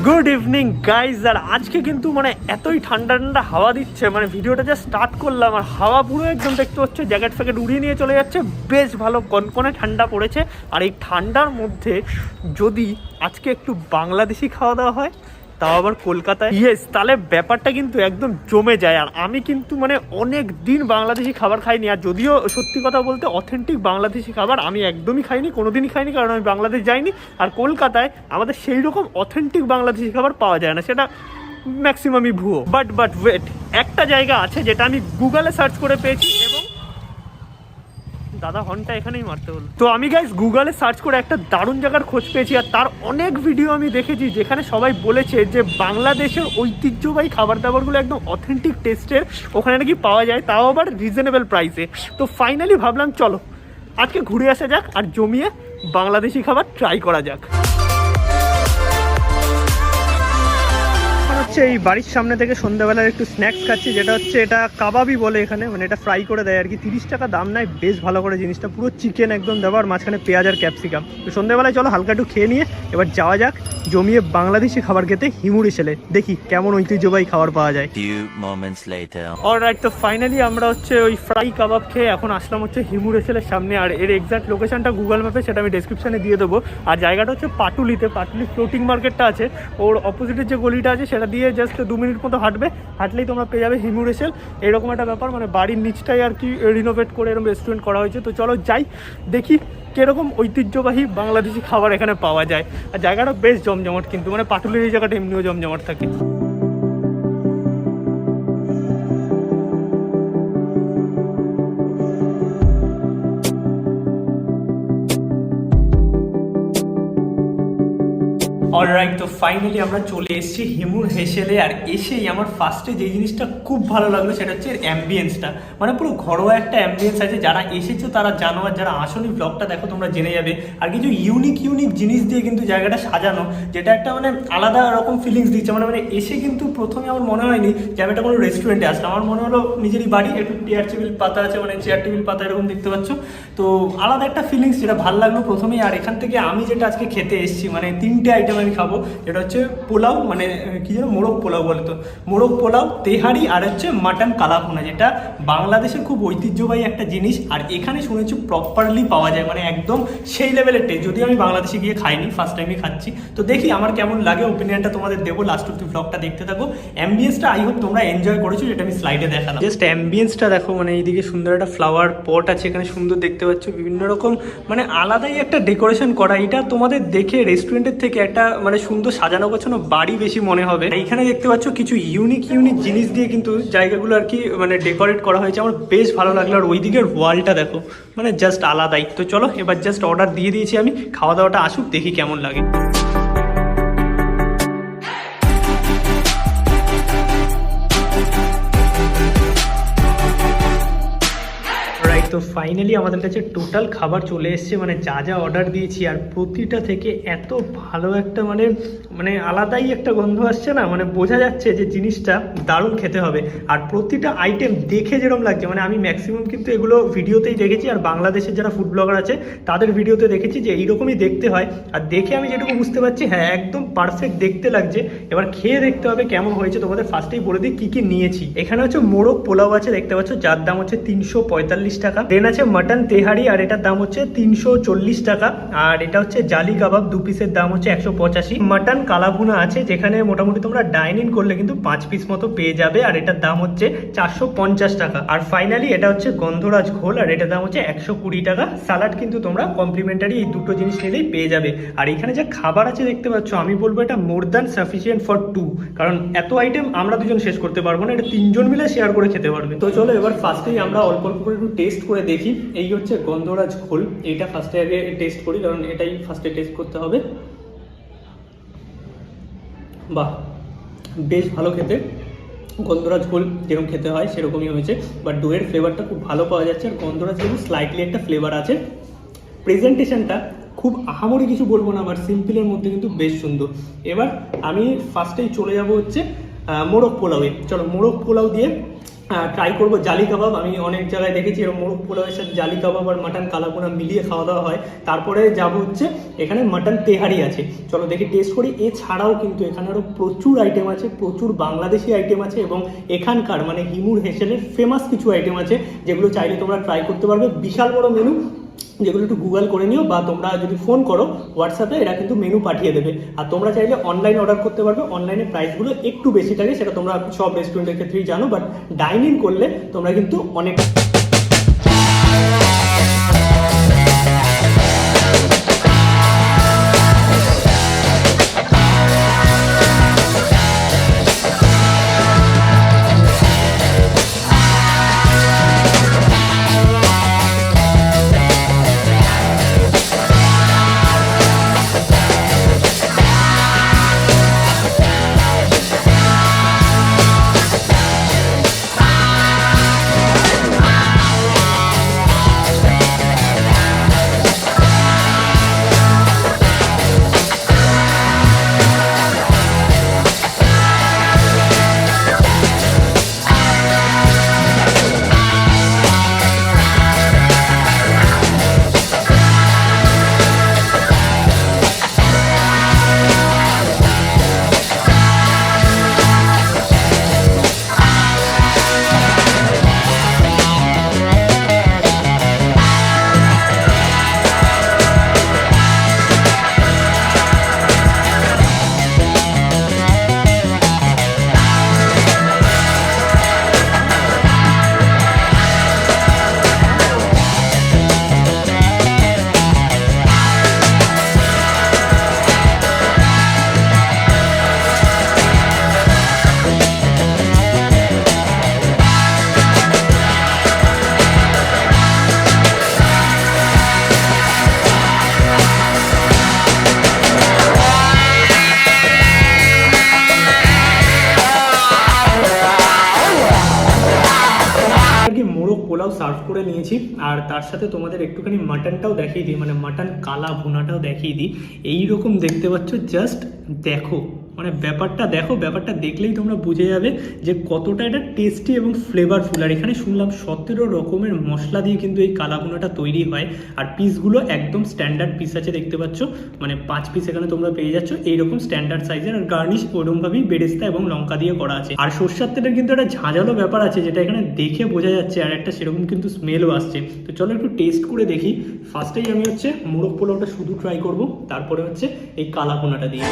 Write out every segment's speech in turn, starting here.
Good evening guys. আর আজকে কিন্তু মানে এতই ঠান্ডা ঠান্ডা হাওয়া দিচ্ছে, মানে ভিডিওটা যা স্টার্ট করলাম আর হাওয়া পুরো একদম দেখতে হচ্ছে জ্যাকেট ফ্যাকেট উড়িয়ে নিয়ে চলে যাচ্ছে। বেশ ভালো কনকনে ঠান্ডা পড়েছে। আর এই ঠান্ডার মধ্যে যদি আজকে একটু বাংলাদেশি খাওয়া দাওয়া হয়, তাও আবার কলকাতায়, ইয়েস, তাহলে ব্যাপারটা কিন্তু একদম জমে যায়। আর আমি কিন্তু মানে অনেক দিন বাংলাদেশি খাবার খাইনি। আর যদিও সত্যি কথা বলতে অথেন্টিক বাংলাদেশি খাবার আমি একদমই খাইনি, কোনোদিনই খাইনি, কারণ আমি বাংলাদেশ যাইনি। আর কলকাতায় আমাদের সেই রকম অথেন্টিক বাংলাদেশি খাবার পাওয়া যায় না, সেটা ম্যাক্সিমামই ভুয়ো। বাট ওয়েট, একটা জায়গা আছে যেটা আমি গুগলে সার্চ করে পেয়েছি, এবং দাদা হর্নটা এখানেই মারতে হলো। তো আমি গাইস গুগলে সার্চ করে একটা দারুণ জায়গার খোঁজ পেয়েছি। আর তার অনেক ভিডিও আমি দেখেছি যেখানে সবাই বলেছে যে বাংলাদেশের ঐতিহ্যবাহী খাবার দাবারগুলো একদম অথেন্টিক টেস্টের ওখানে নাকি পাওয়া যায়, তাও আবার রিজনেবল প্রাইসে। তো ফাইনালি ভাবলাম চলো আজকে ঘুরে আসা যাক আর জমিয়ে বাংলাদেশি খাবার ট্রাই করা যাক। হচ্ছে এই বাড়ির সামনে থেকে সন্ধ্যাবেলার একটু স্ন্যাক্স খাচ্ছি, যেটা হচ্ছে এটা কাবাবই বলে এখানে, মানে এটা ফ্রাই করে দেয় আর কি। 30 টাকা দাম নেয়, বেশ ভালো করে জিনিসটা, পুরো চিকেন একদম দেওয়া, আর মাঝখানে পেঁয়াজ আর ক্যাপসিকাম। তো সন্ধ্যাবেলায় চলো হালকা একটু খেয়ে নিয়ে এবার যাওয়া যাক জমিয়ে বাংলাদেশি খাবার খেতে হিমুরে সেলে, দেখি কেমন ঐতিহ্যবাহী খাবার পাওয়া যায়। অলরাইট, তো ফাইনালি আমরা হচ্ছে ওই ফ্রাই কাবাব খেয়ে এখন আসলাম হচ্ছে হিমুরে সেলের সামনে। আর এর এক্সাক্ট লোকেশনটা গুগল ম্যাপে, সেটা আমি ডেসক্রিপশনে দিয়ে দেবো। আর জায়গাটা হচ্ছে পাটুলিতে, পাটুলি ফ্লোটিং মার্কেটটা আছে, ওর অপোজিটের যে গলিটা আছে সেটা দিয়ে জাস্ট 2 মিনিট মতো হাঁটলেই তোমরা পেয়ে যাবে হিমুরে সেল। এরকম একটা ব্যাপার, মানে বাড়ির নিচটাই আর কি রিনোভেট করে এরকম রেস্টুরেন্ট করা হয়েছে। তো চলো যাই, দেখি কিরকম ঐতিহ্যবাহী বাংলাদেশি খাবার এখানে পাওয়া যায়। আর জায়গাটা বেশ জমজমাট, কিন্তু মানে পাটুলির এই জায়গাটা এমনিও জমজমাট থাকে। অলরাইট, তো ফাইনালি আমরা চলে এসেছি হিমুর হেসেলে। আর এসেই আমার ফার্স্টে যে জিনিসটা খুব ভালো লাগলো সেটা হচ্ছে অ্যাম্বিয়েন্সটা, মানে পুরো ঘরোয়া একটা অ্যাম্বিয়েন্স আছে। যারা এসেছো তারা জানো, আর যারা আসলে ব্লগটা দেখো তোমরা জেনে যাবে। আর কিছু ইউনিক জিনিস দিয়ে কিন্তু জায়গাটা সাজানো, যেটা একটা মানে আলাদা রকম ফিলিংস দিচ্ছে। মানে এসে কিন্তু প্রথমে আমার মনে হয়নি যে আমি একটা কোনো রেস্টুরেন্টে আসলাম, আমার মনে হলো নিজেরই বাড়ি, একটু চেয়ার টেবিল পাতা আছে, মানে চেয়ার টেবিল পাতা এরকম দেখতে পাচ্ছ। তো আলাদা একটা ফিলিংস, যেটা ভালো লাগলো প্রথমেই। আর এখান থেকে আমি যেটা আজকে খেতে এসেছি, মানে 3টে আইটেম আমি খাবো। এটা হচ্ছে পোলাও, মানে কি যেন মোরগ পোলাও বলে, তো মোরগ পোলাও, তেহারি, আর হচ্ছে মাটন কালাভুনা, যেটা বাংলাদেশের খুব ঐতিহ্যবাহী একটা জিনিস। আর এখানে শুনেছি প্রপারলি পাওয়া যায়, মানে একদম সেই লেভেলের টেস্ট। যদিও আমি বাংলাদেশে গিয়ে খাইনি, ফার্স্ট টাইমই খাচ্ছি। তো দেখি আমার কেমন লাগে, ওপিনিয়নটা তোমাদের দেবো। লাস্ট অব্দি ব্লগটা দেখতে থাকো। অ্যাম্বিয়েন্সটা আই হোপ তোমরা এনজয় করেছো, যেটা আমি স্লাইডে দেখালাম। জাস্ট অ্যাম্বিয়েন্সটা দেখো, মানে এইদিকে সুন্দর একটা ফ্লাওয়ার পট আছে, এখানে সুন্দর দেখতে পাচ্ছ বিভিন্ন রকম, মানে আলাদাই একটা ডেকোরেশন করা। এটা তোমাদের দেখে রেস্টুরেন্টের থেকে একটা মানে সুন্দর সাজানো গোছানো বাড়ি বেশি মনে হবে। এইখানে দেখতে পাচ্ছ কিছু ইউনিক জিনিস দিয়ে কিন্তু জায়গাগুলো আর কি মানে ডেকোরেট করা হয়েছে, আমার বেশ ভালো লাগলো। আর ওই দিকের ওয়ালটা দেখো, মানে জাস্ট আলাদাই। তো চলো এবার জাস্ট অর্ডার দিয়ে দিয়েছি আমি, খাওয়া দাওয়াটা আসুক, দেখি কেমন লাগে। তো ফাইনালি আমাদের কাছে টোটাল খাবার চলে এসছে, মানে যা অর্ডার দিয়েছি। আর প্রতিটা থেকে এত ভালো একটা মানে মানে আলাদাই একটা গন্ধ আসছে না, মানে বোঝা যাচ্ছে যে জিনিসটা দারুণ খেতে হবে। আর প্রতিটা আইটেম দেখে যেরকম লাগছে, মানে আমি ম্যাক্সিমাম কিন্তু এগুলো ভিডিওতেই দেখেছি, আর বাংলাদেশের যারা ফুড ব্লগার আছে তাদের ভিডিওতে দেখেছি যে এইরকমই দেখতে হয়। আর দেখে আমি যেটুকু বুঝতে পারছি, হ্যাঁ একদম পারফেক্ট দেখতে লাগছে। এবার খেয়ে দেখতে হবে কেমন হয়েছে। তোমাদের ফার্স্টেই বলে দিই কি নিয়েছি। এখানে হচ্ছে মোরগ পোলাও আছে দেখতে পাচ্ছ, যার দাম হচ্ছে 345 টাকা। দেন আছে মাটন তেহারি, আর এটার দাম হচ্ছে 340 টাকা। আর এটা হচ্ছে জালি কাবাব, 2 পিসের দাম হচ্ছে 185। মাটন কালাভুনা আছে, যেখানে মোটামুটি তোমরা ডাইন ইন করলে কিন্তু 5 পিস মতো পেয়ে যাবে, আর এটার দাম হচ্ছে 450 টাকা। আর ফাইনালি এটা হচ্ছে গন্ধরাজ ঘোল, আর এটার দাম হচ্ছে 120 টাকা। সালাড কিন্তু তোমরা কমপ্লিমেন্টারি এই দুটো জিনিস নিলেই পেয়ে যাবে। আর এখানে যে খাবার আছে দেখতে পাচ্ছ, আমি বলবো এটা মোর দ্যান সাফিসিয়েন্ট ফর 2, কারণ এত আইটেম আমরা দুজন শেষ করতে পারবো না, এটা 3 জন মিলে শেয়ার করে খেতে পারবে। তো চলো এবার ফার্স্টেই আমরা অল্প অল্প করে একটু টেস্ট করে দেখি। এই হচ্ছে গন্ধরাজ ঘোল, এইটা ফার্স্টে আগে টেস্ট করি, কারণ এটাই ফার্স্টে টেস্ট করতে হবে। বাহ, বেশ ভালো খেতে। গন্ধরাজ ঘোল যেরকম খেতে হয় সেরকমই হয়েছে, বাট দইয়ের ফ্লেভারটা খুব ভালো পাওয়া যাচ্ছে। আর গন্ধরাজ যেমন স্লাইটলি একটা ফ্লেভার আছে। প্রেজেন্টেশনটা খুব আহামরি কিছু বলবো না, বাট সিম্পলের মধ্যে কিন্তু বেশ সুন্দর। এবার আমি ফার্স্টেই চলে যাব হচ্ছে মোরগ পোলাওয়ে। চলো মোরগ পোলাও দিয়ে ট্রাই করবো জালি কাবাব। আমি অনেক জায়গায় দেখেছি এরকম মোরগ পোলাওয়ের সাথে জালি কাবাব আর মাটন কালাভুনা মিলিয়ে খাওয়া দাওয়া হয়। তারপরে যাব হচ্ছে এখানে মাটন তেহারি আছে, চলো দেখি টেস্ট করি। এছাড়াও কিন্তু এখানে আরও প্রচুর আইটেম আছে, প্রচুর বাংলাদেশি আইটেম আছে এবং এখানকার মানে হিমুর হেসেলের ফেমাস কিছু আইটেম আছে যেগুলো চাইলে তোমরা ট্রাই করতে পারবে। বিশাল বড় মেনু, যেগুলো একটু গুগল করে নিও বা তোমরা যদি ফোন করো হোয়াটসঅ্যাপে এরা কিন্তু মেনু পাঠিয়ে দেবে। আর তোমরা চাইলে অনলাইন অর্ডার করতে পারবে, অনলাইনে প্রাইসগুলো একটু বেশি থাকে, সেটা তোমরা সব রেস্টুরেন্টের ক্ষেত্রেই জানো, বাট ডাইনিং করলে তোমরা কিন্তু অনেক মোরগ পোলাও সার্ভ করে নিয়েছি। আর তার সাথে তোমাদের একটুখানি মাটনটাও দেখিয়ে দিই, মানে মাটন কালা ভুনাটাও দেখিয়ে দিই। এইরকম দেখতে পাচ্ছ, জাস্ট দেখো, মানে ব্যাপারটা দেখো, ব্যাপারটা দেখলেই তোমরা বুঝে যাবে যে কতটা এটা টেস্টি এবং ফ্লেভারফুল। আর এখানে শুনলাম 17 রকমের মশলা দিয়ে কিন্তু এই কালা ভুনাটা তৈরি হয়। আর পিসগুলো একদম স্ট্যান্ডার্ড পিস আছে, দেখতে পাচ্ছ, মানে 5 পিস এখানে তোমরা পেয়ে যাচ্ছ এইরকম স্ট্যান্ডার্ড সাইজের। আর গার্নিশ ওরকমভাবেই বেরেস্তা এবং লঙ্কা দিয়ে করা আছে। আর সর্ষের তেলের কিন্তু একটা ঝাঁঝালো ব্যাপার আছে যেটা এখানে দেখে বোঝা যাচ্ছে, আর একটা সেরকম কিন্তু স্মেলও আসছে। তো চলো একটু টেস্ট করে দেখি। ফার্স্টেই আমি হচ্ছে মোরগ পোলাওটা শুধু ট্রাই করব, তারপরে হচ্ছে এই কালা ভুনাটা দিয়ে।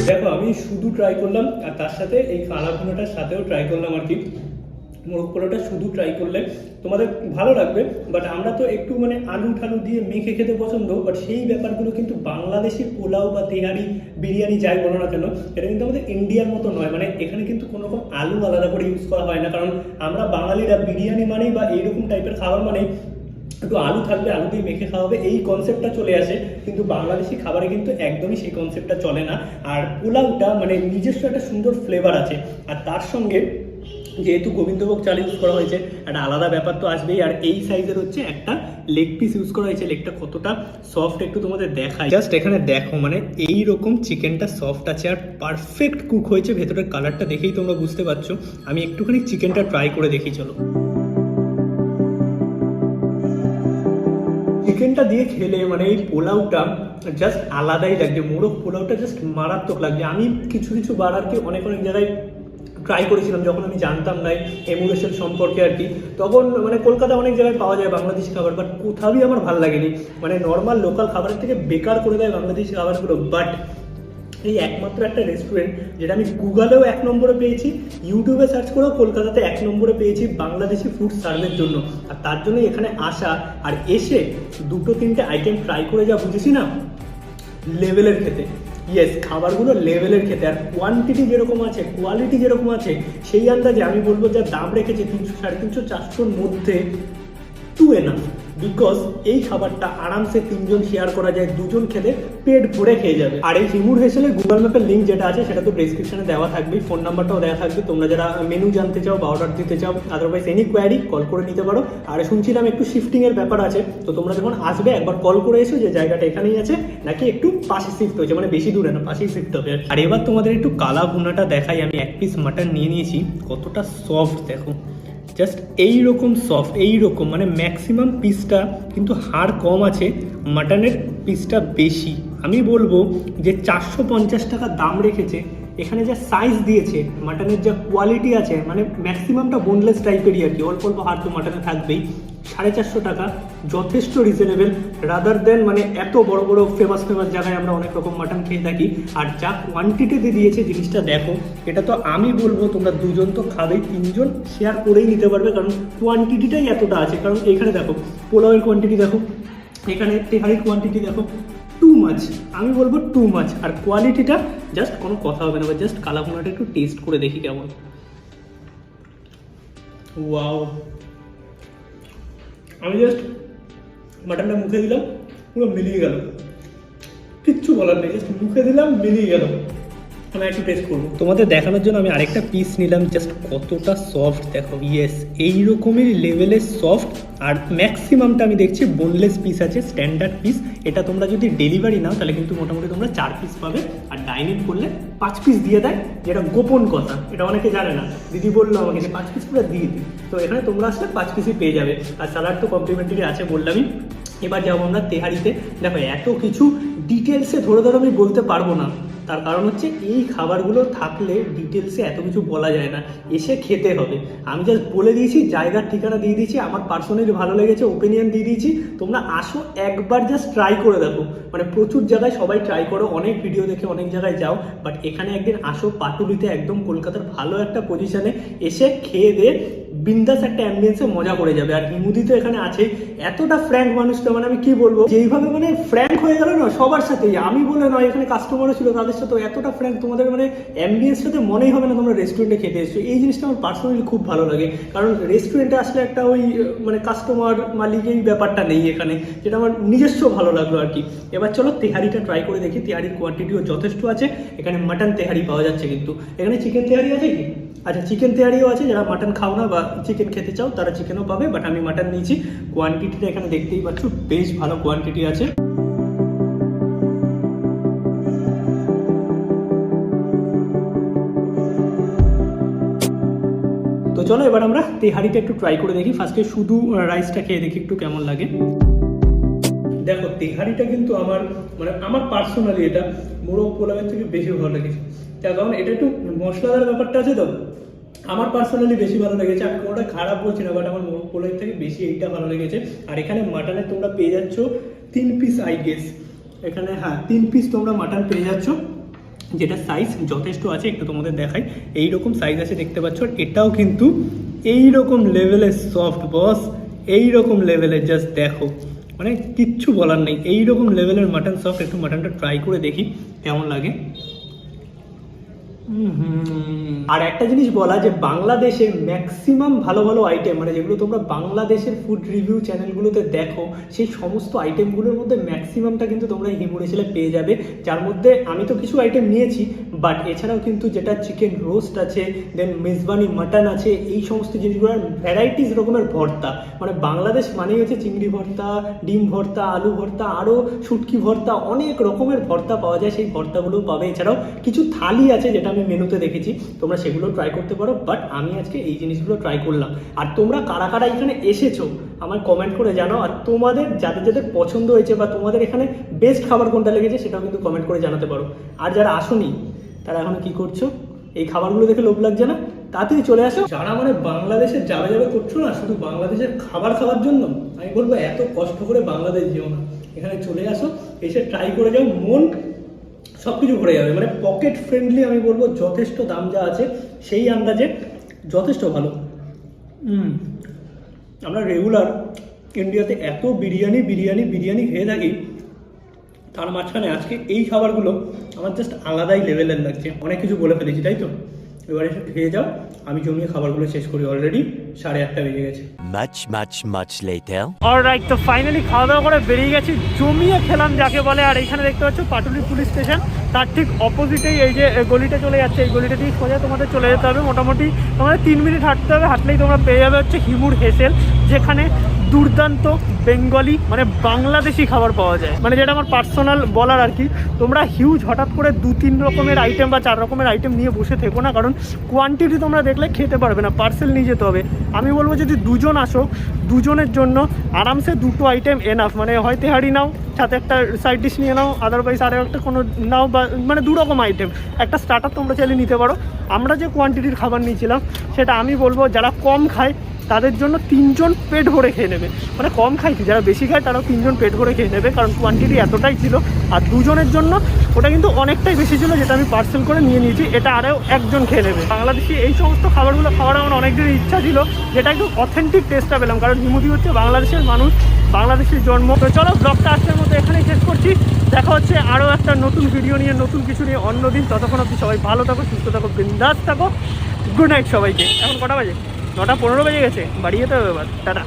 দেখো আমি শুধু ট্রাই করলাম আর তার সাথে এই কালা ভুনাটার সাথেও ট্রাই করলাম আর কি। মোরগ পোলাওটা শুধু ট্রাই করলে তোমাদের ভালো লাগবে, বাট আমরা তো একটু মানে আলু ঠালু দিয়ে মেখে খেতে পছন্দ, বাট সেই ব্যাপারগুলো কিন্তু বাংলাদেশি পোলাও বা তেহারি বিরিয়ানি যাই বলো না কেন, এটা কিন্তু আমাদের ইন্ডিয়ার মতো নয়। মানে এখানে কিন্তু কোনো রকম আলু আলাদা করে ইউজ করা হয় না, কারণ আমরা বাঙালিরা বিরিয়ানি মানেই বা এইরকম টাইপের খাবার মানেই একটু আলু থাকবে, আলু দিয়ে মেখে খাওয়া হবে, এই কনসেপ্টটা চলে আসে। কিন্তু বাংলাদেশি খাবারে কিন্তু একদমই সেই কনসেপ্টটা চলে না। আর পোলাওটা মানে নিজস্ব একটা সুন্দর ফ্লেভার আছে, আর তার সঙ্গে যেহেতু গোবিন্দভোগ চাল ইউজ করা হয়েছে একটা আলাদা ব্যাপার তো আসবেই। আর এই সাইজের হচ্ছে একটা লেগ পিস ইউজ করা হয়েছে, লেগটা কতটা সফট একটু তোমাদের দেখায়। জাস্ট এখানে দেখো, মানে এই রকম চিকেনটা সফট আছে আর পারফেক্ট কুক হয়েছে, ভেতরের কালারটা দেখেই তোমরা বুঝতে পারছো। আমি একটুখানি চিকেনটা ট্রাই করে দেখি, চলো। চিকেনটা দিয়ে খেলে মানে এই পোলাওটা জাস্ট আলাদাই লাগছে, মোরগ পোলাওটা জাস্ট মারাত্মক লাগছে। আমি কিছু কিছু বার আর কি অনেক জায়গায় ট্রাই করেছিলাম যখন আমি জানতাম না হিমুর হেসেল সম্পর্কে আর কি, তখন মানে কলকাতা অনেক জায়গায় পাওয়া যায় বাংলাদেশি খাবার, বাট কোথাওই আমার ভালো লাগেনি। মানে নর্মাল লোকাল খাবারের থেকে বেকার করে দেয় বাংলাদেশি খাবারগুলো। বাট এই একমাত্র একটা রেস্টুরেন্ট যেটা আমি গুগলেও 1 নম্বরে পেয়েছি, ইউটিউবে সার্চ করেও কলকাতাতে 1 নম্বরে পেয়েছি বাংলাদেশি ফুড সার্ভের জন্য। আর তার জন্যই এখানে আসা, আর এসে 2-3টে আইটেম ট্রাই করে যা বুঝেছি না, লেভেলের খেতে। ইয়েস, খাবারগুলো লেভেলের খেতে, আর কোয়ান্টিটি যেরকম আছে, কোয়ালিটি যেরকম আছে, সেই আন্দাজে আমি বলবো যা দাম রেখেছে 300, 350, 400-র মধ্যে টু এনাফ। বিকজ এই খাবারটা আরামসে 3 জন শেয়ার করা যায়, 2 জন খেলে পেট ভরে খেয়ে যাবে। আর এই হিমুর হেসেলের গুগল ম্যাপের লিঙ্ক যেটা আছে সেটা তো ডেসক্রিপশনে দেওয়া থাকবে, ফোন নাম্বারটাও দেওয়া থাকবে। তোমরা যারা মেনু জানতে চাও বা অর্ডার দিতে চাও, আদারওয়াইজ এনি কোয়ারি কল করে নিতে পারো। আর শুনছিলাম একটু শিফটিং এর ব্যাপার আছে, তো তোমরা যখন আসবে একবার কল করে এসো যে জায়গাটা এখানেই আছে নাকি একটু পাশে শিফট হয়েছে, মানে বেশি দূরে না, পাশেই শিফট হবে। আর এবার তোমাদের একটু কালা ভুনাটা দেখাই। আমি 1 পিস মাটন নিয়ে নিয়েছি, কতটা সফট দেখো, জাস্ট এইরকম সফট, এইরকম মানে ম্যাক্সিমাম পিসটা কিন্তু হাড় কম আছে, মাটনের পিসটা বেশি। আমি বলবো যে 450 টাকা দাম রেখেছে, এখানে যা সাইজ দিয়েছে, মাটনের যা কোয়ালিটি আছে, মানে ম্যাক্সিমামটা বোনলেস টাইপেরই আর কি, অল্প অল্প হাড় তো মাটনে থাকবেই। 450 টাকা যথেষ্ট রিজনেবল, রাদার দেন মানে এত বড় বড় ফেমাস জায়গায় আমরা অনেক রকম মাটন খেয়ে থাকি। আর যা কোয়ান্টিটিতে দিয়েছে জিনিসটা দেখো, এটা তো আমি বলবো তোমরা 2 জন তো খাবেই, 3 জন শেয়ার করেই নিতে পারবে, কারণ কোয়ান্টিটিটাই এতটা আছে। কারণ এখানে দেখো পোলাওয়ের কোয়ান্টিটি দেখো, এখানে তেহারির কোয়ান্টিটি দেখো, টু মাছ, আমি বলবো টু মাছ। আর কোয়ালিটিটা জাস্ট কোনো কথা হবে না, জাস্ট কালা ভুনাটা একটু টেস্ট করে দেখি কেমন। ওয়াও, আমি জাস্ট মাটনটা মুখে দিলাম, পুরো মিলিয়ে গেল, কিচ্ছু বলার নেই, জাস্ট মুখে দিলাম মিলিয়ে গেল। আমি একটু টেস্ট করবো তোমাদের দেখানোর জন্য, আমি আরেকটা পিস নিলাম, জাস্ট কতটা সফট দেখো। ইয়েস, এইরকমই লেভেলের সফট। আর ম্যাক্সিমামটা আমি দেখছি বোনলেস পিস আছে, স্ট্যান্ডার্ড পিস। এটা তোমরা যদি ডেলিভারি নাও তাহলে কিন্তু মোটামুটি তোমরা 4 পিস পাবে, আর ডাইনিং করলে 5 পিস দিয়ে দেয়, যেটা গোপন কথা, এটা অনেকে জানে না। দিদি বললো আমাকে যে 5 পিস পুরো দিয়ে দিই, তো এখানে তোমরা আসলে 5 পিসই পেয়ে যাবে। আর স্যালাড তো কমপ্লিমেন্টারি আছে বললামই। এবার যাবো আমরা তেহারিতে। দেখো এত কিছু ডিটেলসে ধরে ধরে আমি বলতে পারবো না, তার কারণ হচ্ছে এই খাবারগুলো থাকলে ডিটেলসে এত কিছু বলা যায় না, এসে খেতে হবে। আমি জাস্ট বলে দিয়েছি, জায়গার ঠিকানা দিয়ে দিয়েছি, আমার পার্সোনালি ভালো লেগেছে, ওপিনিয়ন দিয়ে দিয়েছি। তোমরা আসো একবার, জাস্ট ট্রাই করে দেখো। মানে প্রচুর জায়গায় সবাই ট্রাই করো, অনেক ভিডিও দেখে অনেক জায়গায় যাও, বাট এখানে একদিন আসো, পাটুলিতে একদম কলকাতার ভালো একটা পজিশনে এসে খেয়ে দিয়ে বিন্দাস একটা অ্যাম্বিয়েন্সে মজা করে যাবে। আর হিমুদি তো এখানে আছে, এতটা ফ্র্যাঙ্ক মানুষটা, মানে আমি কি বলবো, যেইভাবে মানে ফ্র্যাঙ্ক হয়ে গেল না সবার সাথেই, আমি বলে নয়, এখানে কাস্টমারও ছিল তাদের সাথে এতটা ফ্র্যাঙ্ক, তোমাদের মানে অ্যাম্বিয়েন্সটাতে মনেই হবে না তোমরা রেস্টুরেন্টে খেতে এসছো। এই জিনিসটা আমার পার্সোনালি খুব ভালো লাগে, কারণ রেস্টুরেন্টে আসলে একটা ওই মানে কাস্টমার মালিক এই ব্যাপারটা নেই এখানে, যেটা আমার নিজস্ব ভালো লাগলো আর কি। এবার চলো তেহারিটা ট্রাই করে দেখি। তেহারির কোয়ান্টিটিও যথেষ্ট আছে, এখানে মাটন তেহারি পাওয়া যাচ্ছে, কিন্তু এখানে চিকেন তেহারি আছে কি? আচ্ছা, চিকেন তেহারিও আছে, যারা মাটন খাও না বা চিকেন খেতে চাও তারা চিকেনও পাবে, বাট আমি মাটন নিয়েছি। কোয়ান্টিটিটা এখানে দেখতেই পাচ্ছ, বেশ ভালো কোয়ান্টিটি আছে। তো চলো এবার আমরা তেহারিটা একটু ট্রাই করে দেখি। ফার্স্টে শুধু রাইসটা খেয়ে দেখি একটু কেমন লাগে। দেখো তেহারিটা কিন্তু আমার পার্সোনালি এটা মোরগ পোলাওয়ের থেকে বেশি ভালো লেগেছে, তার কারণ এটা একটু মশলাদার ব্যাপারটা আছে, তো আমার পার্সোনালি বেশি ভালো লেগেছে। আমি কোনোটা খারাপ বলছি না, বাট আমার মোরগ পোলাওয়ের থেকে বেশি এইটা ভালো লেগেছে। আর এখানে মাটনের তোমরা পেয়ে যাচ্ছ 3 পিস, আই গেস এখানে, হ্যাঁ 3 পিস তোমরা মাটন পেয়ে যাচ্ছ, যেটা সাইজ যথেষ্ট আছে। একটু তোমাদের দেখাই, এইরকম সাইজ আছে দেখতে পাচ্ছ। এটাও কিন্তু এইরকম লেভেলের সফট বস, এইরকম লেভেলের, জাস্ট দেখো, মানে কিচ্ছু বলার নেই, এইরকম লেভেলের মাটন সফট। একটু মাটনটা ট্রাই করে দেখি কেমন লাগে। আর একটা জিনিস বলা, যে বাংলাদেশে ম্যাক্সিমাম ভালো ভালো আইটেম, মানে যেগুলো তোমরা বাংলাদেশের ফুড রিভিউ চ্যানেলগুলোতে দেখো, সেই সমস্ত আইটেমগুলোর মধ্যে ম্যাক্সিমামটা কিন্তু তোমরা হিমুর হেসেলে পেয়ে যাবে। যার মধ্যে আমি তো কিছু আইটেম নিয়েছি, বাট এছাড়াও কিন্তু যেটা চিকেন রোস্ট আছে, দেন মেজবানি মাটন আছে, এই সমস্ত জিনিসগুলোর ভ্যারাইটিস রকমের ভর্তা। মানে বাংলাদেশ মানেই হচ্ছে চিংড়ি ভর্তা, ডিম ভর্তা, আলু ভর্তা, আরও শুটকি ভর্তা, অনেক রকমের ভর্তা পাওয়া যায়, সেই ভর্তাগুলোও পাবে। এছাড়াও কিছু থালি আছে যেটা আমি মেনুতে দেখেছি, তোমরা সেগুলো ট্রাই করতে পারো, বাট আমি আজকে এই জিনিসগুলো ট্রাই করলাম। আর তোমরা কারা কারা এখানে এসেছো আমার কমেন্ট করে জানাও, আর তোমাদের যাদের যাদের পছন্দ হয়েছে বা তোমাদের এখানে বেস্ট খাবার কোনটা লেগেছে সেটাও কিন্তু কমেন্ট করে জানাতে পারো। আর যারা আসোনি তারা এখন কি করছো, এই খাবারগুলো দেখে লোভ লাগছে না? তাড়াতাড়ি চলে আসো। যারা মানে বাংলাদেশে যাবে করছো না শুধু বাংলাদেশের খাবার খাওয়ার জন্য, আমি বলবো এত কষ্ট করে বাংলাদেশ যেও না, এখানে চলে আসো, এসে ট্রাই করে যাও, মন সব কিছু ভরে যাবে। মানে পকেট ফ্রেন্ডলি আমি বলবো, যথেষ্ট দাম যা আছে সেই আন্দাজে যথেষ্ট ভালো। আমরা রেগুলার ইন্ডিয়াতে এত বিরিয়ানি বিরিয়ানি বিরিয়ানি খেয়ে থাকি, তার মাঝখানে আজকে এই খাবারগুলো আমার জাস্ট আলাদাই লেভেলের লাগছে। অনেক কিছু বলে ফেলেছি তাই তো? এবারে এসে খেয়ে যাও, আমি জমিয়ে খাবারগুলো শেষ করি, অলরেডি 8:30 বেজে গেছে। Much later. অলরাইট, তো ফাইনালি খাওয়া দাওয়া করে বেরিয়ে গেছি, জমিয়ে খেলাম যাকে বলে। আর এখানে দেখতে পাচ্ছ পাটুলি পুলিশ স্টেশন, তার ঠিক অপোজিটেই এই যে গলিটা চলে যাচ্ছে, এই গলিটা দিয়ে সোজা তোমাদের চলে যেতে হবে। মোটামুটি তোমাদের 3 মিনিট হাঁটতে হবে, হাঁটলেই তোমরা পেয়ে যাবে হচ্ছে হিমুর হেসেল, যেখানে দুর্দান্ত বেঙ্গলি মানে বাংলাদেশি খাবার পাওয়া যায়। মানে যেটা আমার পার্সোনাল বলার আর কি, তোমরা হিউজ হঠাৎ করে 2-3 রকমের আইটেম বা 4 রকমের আইটেম নিয়ে বসে থেকো না, কারণ কোয়ান্টিটি তোমরা দেখলে খেতে পারবে না, পার্সেল নিয়ে যেতে হবে। আমি বলবো যদি 2 জন আসো, 2 জনের জন্য আরামসে 2টো আইটেম এনাফ। মানে হয় তেহারি নাও, সাথে একটা সাইড ডিশ নিয়ে নাও, আদারওয়াইজ আরও একটা কোনো নাও, বা মানে 2 রকম আইটেম, একটা স্টার্টার তোমরা চাইলে নিতে পারো। আমরা যে কোয়ান্টিটির খাবার নিয়েছিলাম সেটা আমি বলবো যারা কম খায় তাদের জন্য 3 জন পেট ভরে খেয়ে নেবে। মানে কম খায় কি, যারা বেশি খায় তারাও 3 জন পেট ভরে খেয়ে নেবে, কারণ কোয়ান্টিটি এতটাই ছিল। আর 2 জনের জন্য ওটা কিন্তু অনেকটাই বেশি ছিল, যেটা আমি পার্সেল করে নিয়ে নিয়েছি। এটা আরও 1 জন খেয়ে নেবে। বাংলাদেশি এই সমস্ত খাবারগুলো খাওয়ার আমার অনেক দিনের ইচ্ছা ছিল, যেটা একটু অথেন্টিক টেস্টটা পেলাম, কারণ হিমুদি হচ্ছে বাংলাদেশের মানুষ, বাংলাদেশের জন্ম। তো চলো ব্লগটা আজকের মতো এখানেই শেষ করছি। দেখা হচ্ছে আরও একটা নতুন ভিডিও নিয়ে, নতুন কিছু নিয়ে অন্যদিন। ততক্ষণ অবধি সবাই ভালো থাকো, সুস্থ থাকো, বিন্দাস থাকো। গুড নাইট সবাইকে। এখন কটা বাজে? 9:15 বেজে গেছে, বাড়ি যেতে হবে এবার। টাটা।